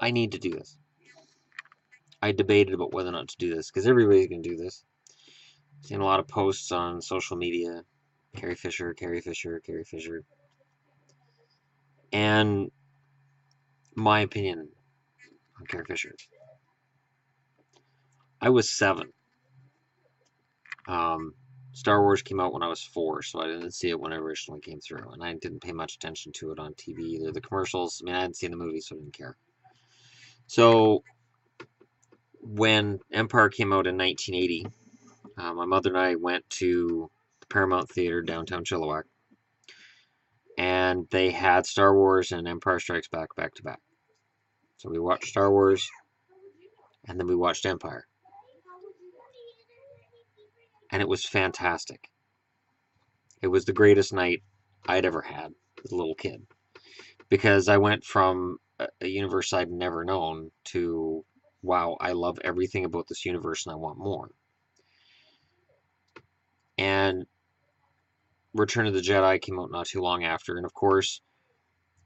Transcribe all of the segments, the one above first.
I need to do this. I debated about whether or not to do this, because everybody's going to do this. Seen a lot of posts on social media. Carrie Fisher, Carrie Fisher, Carrie Fisher. And my opinion on Carrie Fisher. I was 7. Star Wars came out when I was 4, so I didn't see it when it originally came through, and I didn't pay much attention to it on TV either. The commercials, I mean, I hadn't seen the movie, so I didn't care. So when Empire came out in 1980, my mother and I went to the Paramount Theater downtown Chilliwack, and they had Star Wars and Empire Strikes Back back to back. So we watched Star Wars, and then we watched Empire. And it was fantastic. It was the greatest night I'd ever had as a little kid. Because I went from a universe I'd never known to, wow, I love everything about this universe and I want more. And Return of the Jedi came out not too long after. And of course,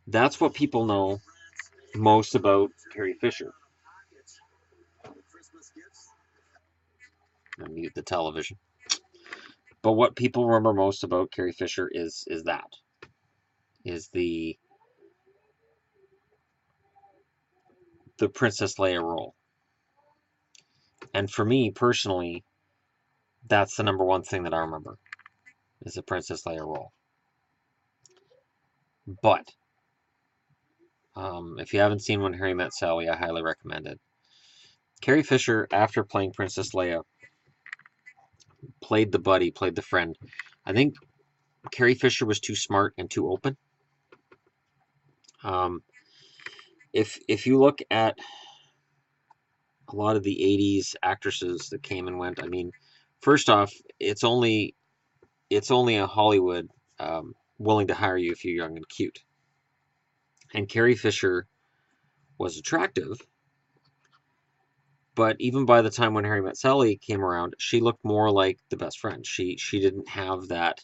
that's what people know most about Carrie Fisher. I mute the television. But what people remember most about Carrie Fisher is the Princess Leia role. And for me personally, that's the number one thing that I remember, is the Princess Leia role. But if you haven't seen When Harry Met Sally, I highly recommend it. Carrie Fisher, after playing Princess Leia, played the buddy, played the friend. I think Carrie Fisher was too smart and too open. If you look at a lot of the 80s actresses that came and went, I mean, first off, it's only a Hollywood willing to hire you if you're young and cute. And Carrie Fisher was attractive, but even by the time When Harry Met Sally came around, she looked more like the best friend. She didn't have that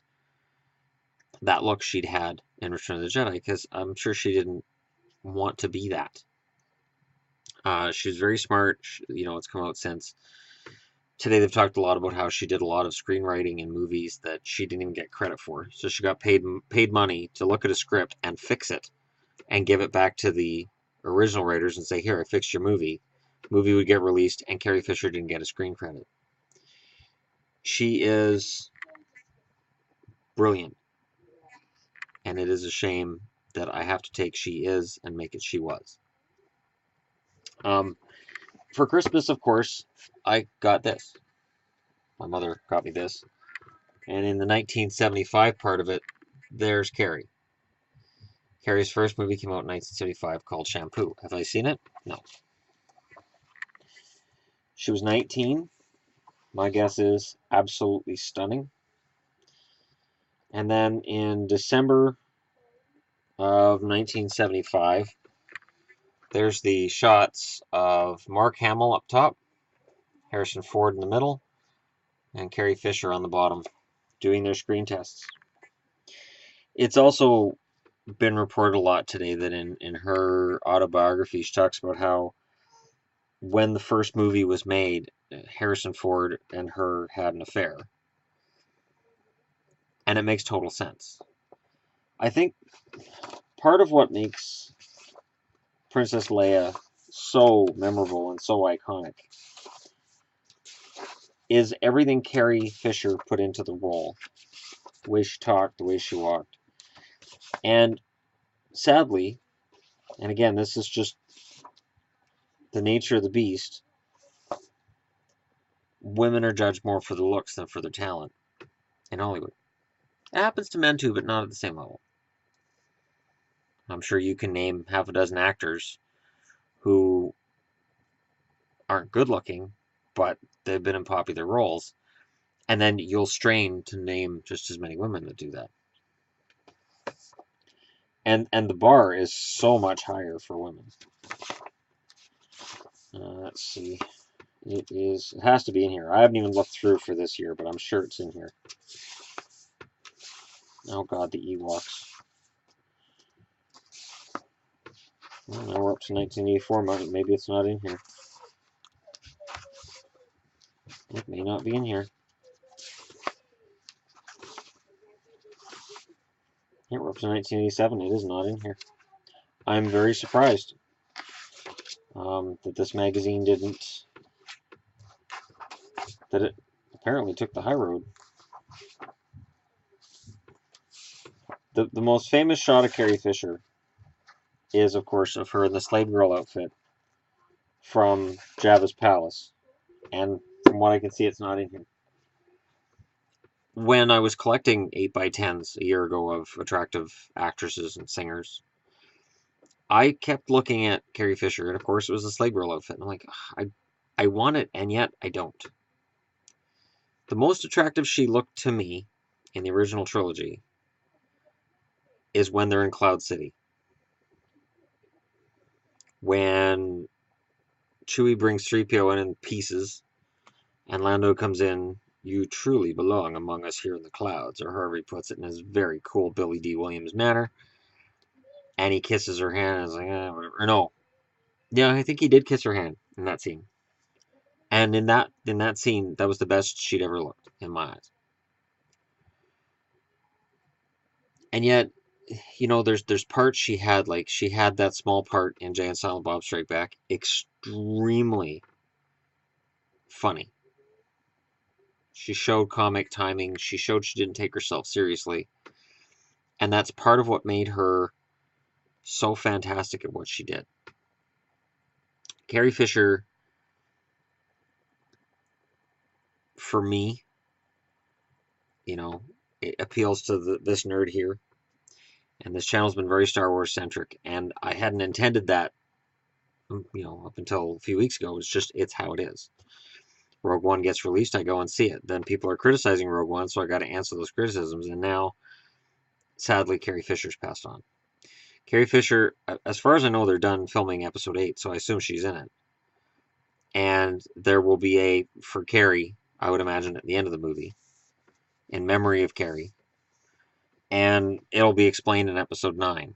look she'd had in Return of the Jedi, because I'm sure she didn't want to be that. She was very smart. It's come out since. Today they've talked a lot about how she did a lot of screenwriting in movies that she didn't even get credit for. So she got paid money to look at a script and fix it and give it back to the original writers and say, here, I fixed your movie. Movie would get released, and Carrie Fisher didn't get a screen credit. She is brilliant. And it is a shame that I have to take she is and make it she was. For Christmas, of course, I got this. My mother got me this. And in the 1975 part of it, there's Carrie. Carrie's first movie came out in 1975 called Shampoo. Have I seen it? No. She was 19. My guess is absolutely stunning. And then in December of 1975, there's the shots of Mark Hamill up top, Harrison Ford in the middle, and Carrie Fisher on the bottom, doing their screen tests. It's also been reported a lot today that in her autobiography, she talks about how when the first movie was made, Harrison Ford and her had an affair. And it makes total sense. I think part of what makes Princess Leia so memorable and so iconic is everything Carrie Fisher put into the role. The way she talked, the way she walked. And sadly, and again, this is just the nature of the beast, women are judged more for the looks than for their talent in Hollywood. It happens to men too, but not at the same level. I'm sure you can name half a dozen actors who aren't good looking, but they've been in popular roles. And then you'll strain to name just as many women that do that. And the bar is so much higher for women. Let's see. It has to be in here. I haven't even looked through for this year, but I'm sure it's in here. Oh god, the Ewoks. Well, now we're up to 1984. Maybe it's not in here. It may not be in here. Yeah, we're up to 1987. It is not in here. I'm very surprised that this magazine didn't, that it apparently took the high road. The most famous shot of Carrie Fisher is, of course, of her in the slave girl outfit from Jabba's palace. And from what I can see, it's not in here. When I was collecting 8x10s a year ago of attractive actresses and singers, I kept looking at Carrie Fisher, and of course it was a slave girl outfit. And I'm like, I want it, and yet I don't. The most attractive she looked to me in the original trilogy is when they're in Cloud City. When Chewie brings 3PO in pieces, and Lando comes in, you truly belong among us here in the clouds, or however he puts it in his very cool Billy D. Williams manner. And he kisses her hand, and is like, whatever. Or no, yeah, I think he did kiss her hand in that scene. And in that scene, that was the best she'd ever looked in my eyes. And yet, there's parts she had, like she had that small part in Jay and Silent Bob Strike Back, extremely funny. She showed comic timing. She showed she didn't take herself seriously, and that's part of what made her so fantastic at what she did. Carrie Fisher, for me, it appeals to this nerd here, and this channel's been very Star Wars centric, and I hadn't intended that, up until a few weeks ago. It's how it is. Rogue One gets released, I go and see it. Then people are criticizing Rogue One, so I got to answer those criticisms. And now, sadly, Carrie Fisher's passed on. Carrie Fisher, as far as I know, they're done filming Episode 8, so I assume she's in it. And there will be for Carrie, I would imagine, at the end of the movie, in memory of Carrie. And it'll be explained in Episode 9.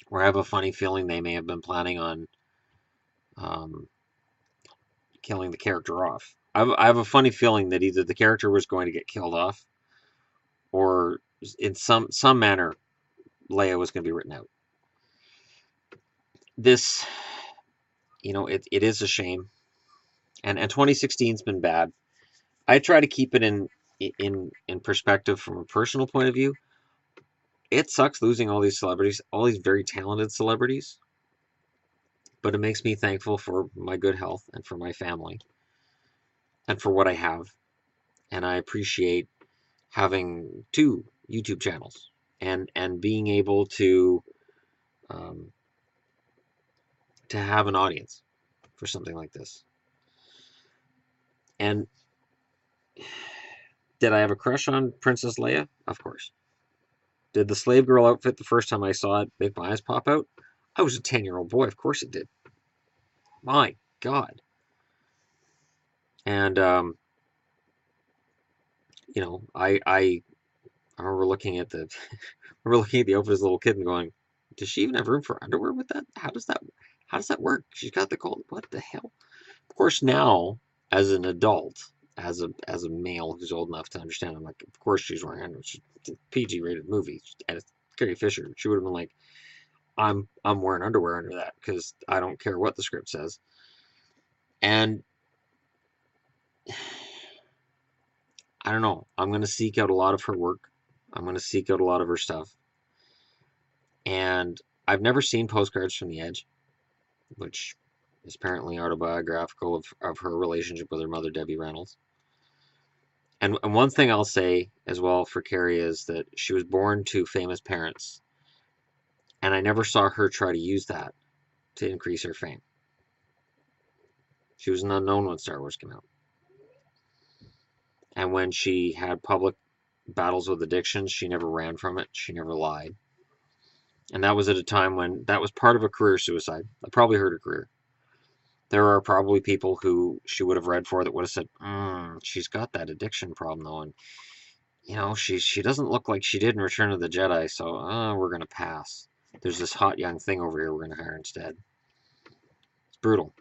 Where I have a funny feeling they may have been planning on killing the character off. I have a funny feeling that either the character was going to get killed off, or in some manner, Leia was going to be written out. This, it is a shame, and 2016's been bad. I try to keep it in perspective from a personal point of view. It sucks losing all these celebrities, all these very talented celebrities, but it makes me thankful for my good health and for my family and for what I have. And I appreciate having 2 YouTube channels and being able to have an audience for something like this. And did I have a crush on Princess Leia? Of course. Did the slave girl outfit, the first time I saw it, make my eyes pop out? I was a 10-year-old boy. Of course it did. My God. And, I remember looking at the outfit as a little kid and going, does she even have room for underwear with that? How does that work? She's got the cold. What the hell? Of course, now, as an adult, as a male who's old enough to understand, I'm like, of course she's wearing underwear. It's a PG-rated movie. And it's Carrie Fisher. She would have been like, I'm wearing underwear under that because I don't care what the script says. And I don't know. I'm going to seek out a lot of her work. I'm going to seek out a lot of her stuff. And I've never seen Postcards from the Edge, which is apparently autobiographical of her relationship with her mother, Debbie Reynolds. And one thing I'll say as well for Carrie is that she was born to famous parents. And I never saw her try to use that to increase her fame. She was an unknown when Star Wars came out. And when she had public battles with addiction, she never ran from it. She never lied. And that was at a time when that was part of a career suicide. That probably hurt her career. There are probably people who she would have read for that would have said, she's got that addiction problem, though. And, she doesn't look like she did in Return of the Jedi, so we're going to pass. There's this hot young thing over here we're going to hire instead. It's brutal,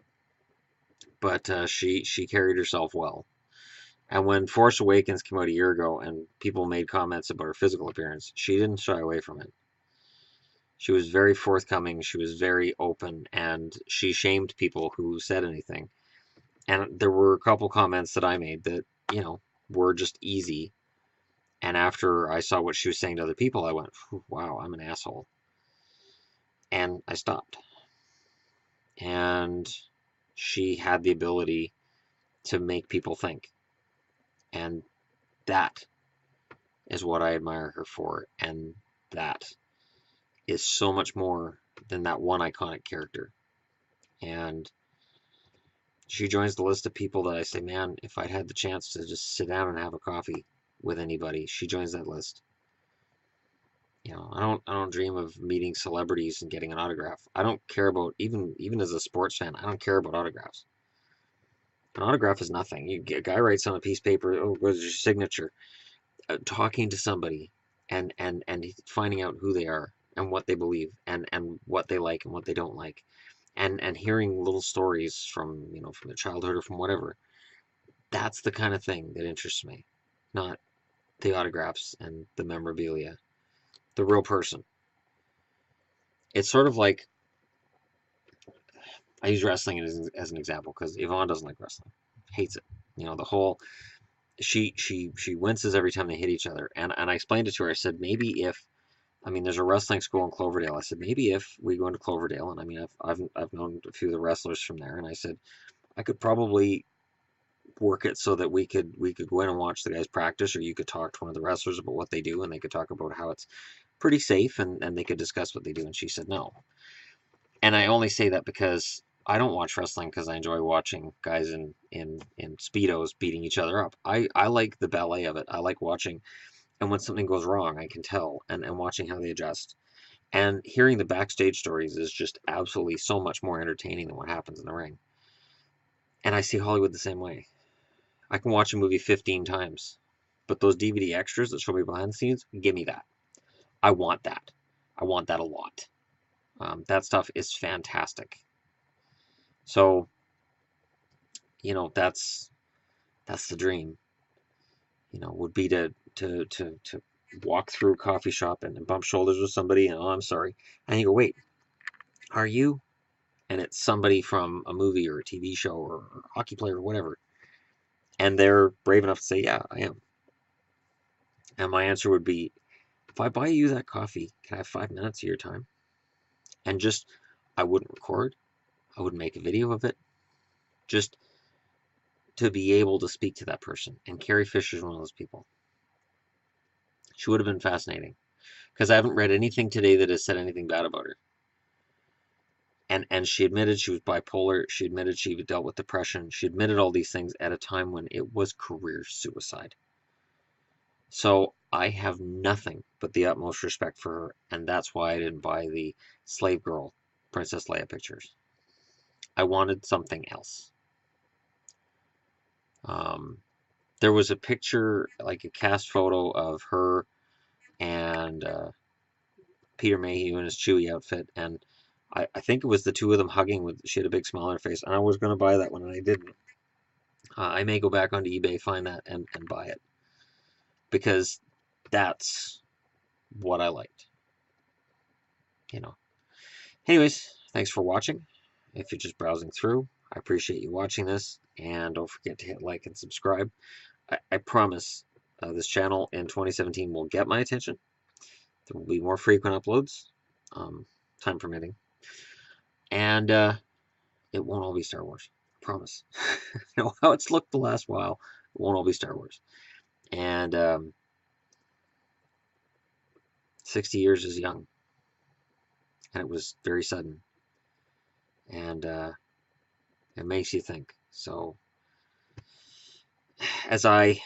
but she carried herself well. And when Force Awakens came out a year ago and people made comments about her physical appearance, she didn't shy away from it. She was very forthcoming, she was very open, and she shamed people who said anything. And there were a couple comments that I made that, were just easy. And after I saw what she was saying to other people, I went, wow, I'm an asshole. And I stopped. And she had the ability to make people think. And that is what I admire her for. And that is so much more than that one iconic character. And she joins the list of people that I say, man, if I'd had the chance to just sit down and have a coffee with anybody, she joins that list. I don't dream of meeting celebrities and getting an autograph. I don't care about even as a sports fan, I don't care about autographs. An autograph is nothing. A guy writes on a piece of paper, oh, what's your signature? Talking to somebody and finding out who they are and what they believe and what they like and what they don't like. And hearing little stories from their childhood or from whatever. That's the kind of thing that interests me. Not the autographs and the memorabilia. The real person. It's sort of like I use wrestling as an example because Yvonne doesn't like wrestling, hates it. The whole she winces every time they hit each other, and I explained it to her. I said maybe if there's a wrestling school in Cloverdale. I said maybe if we go into Cloverdale, and I've known a few of the wrestlers from there, and I said I could probably work it so that we could go in and watch the guys practice, or you could talk to one of the wrestlers about what they do, and they could talk about how it's pretty safe, and they could discuss what they do. And she said no. And I only say that because I don't watch wrestling because I enjoy watching guys in speedos beating each other up. I like the ballet of it. I like watching, and when something goes wrong, I can tell, and watching how they adjust. And hearing the backstage stories is just absolutely so much more entertaining than what happens in the ring. And I see Hollywood the same way. I can watch a movie 15 times, but those DVD extras that show me behind the scenes, give me that. I want that. I want that a lot. That stuff is fantastic. So, that's the dream. Would be to walk through a coffee shop and bump shoulders with somebody, and oh, I'm sorry, and you go, wait, are you? And it's somebody from a movie or a TV show or a hockey player or whatever, and they're brave enough to say, yeah, I am. And my answer would be, if I buy you that coffee, can I have 5 minutes of your time? And just, I wouldn't record, I wouldn't make a video of it, just to be able to speak to that person. And Carrie Fisher is one of those people. She would have been fascinating because I haven't read anything today that has said anything bad about her. And she admitted she was bipolar. She admitted she dealt with depression. She admitted all these things at a time when it was career suicide. So I have nothing but the utmost respect for her, and that's why I didn't buy the Slave Girl Princess Leia pictures. I wanted something else. There was a picture, like a cast photo of her and Peter Mayhew in his Chewie outfit, and I think it was the two of them hugging. She had a big smile on her face, and I was going to buy that one, and I didn't. I may go back onto eBay, find that, and buy it because that's what I liked. Anyways, thanks for watching. If you're just browsing through, I appreciate you watching this, and don't forget to hit like and subscribe. I promise this channel in 2017 will get my attention. There will be more frequent uploads, time permitting, and it won't all be Star Wars. I promise. How it's looked the last while, it won't all be Star Wars. And 60 years is young, and it was very sudden, and it makes you think. So, as I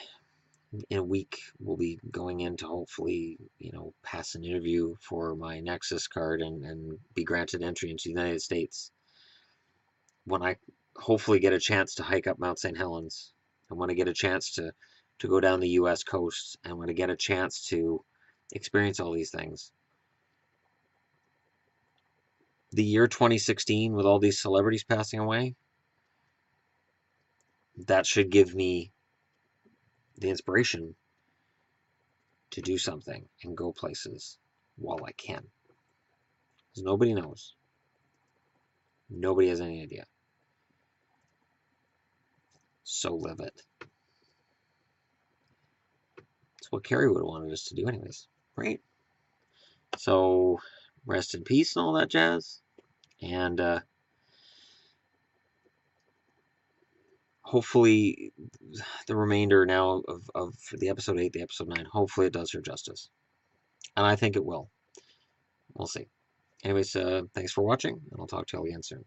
in a week will be going in to hopefully pass an interview for my Nexus card and be granted entry into the United States, when I hopefully get a chance to hike up Mount St. Helens, and when I get a chance to go down the US coast, and when I get a chance to experience all these things, the year 2016 with all these celebrities passing away, that should give me the inspiration to do something and go places while I can. Because nobody knows. Nobody has any idea. So live it. It's what Carrie would have wanted us to do anyways, right? So rest in peace and all that jazz. And hopefully the remainder now of the episode 8, the episode 9, hopefully it does her justice. And I think it will. We'll see. Anyways, thanks for watching, and I'll talk to you all again soon.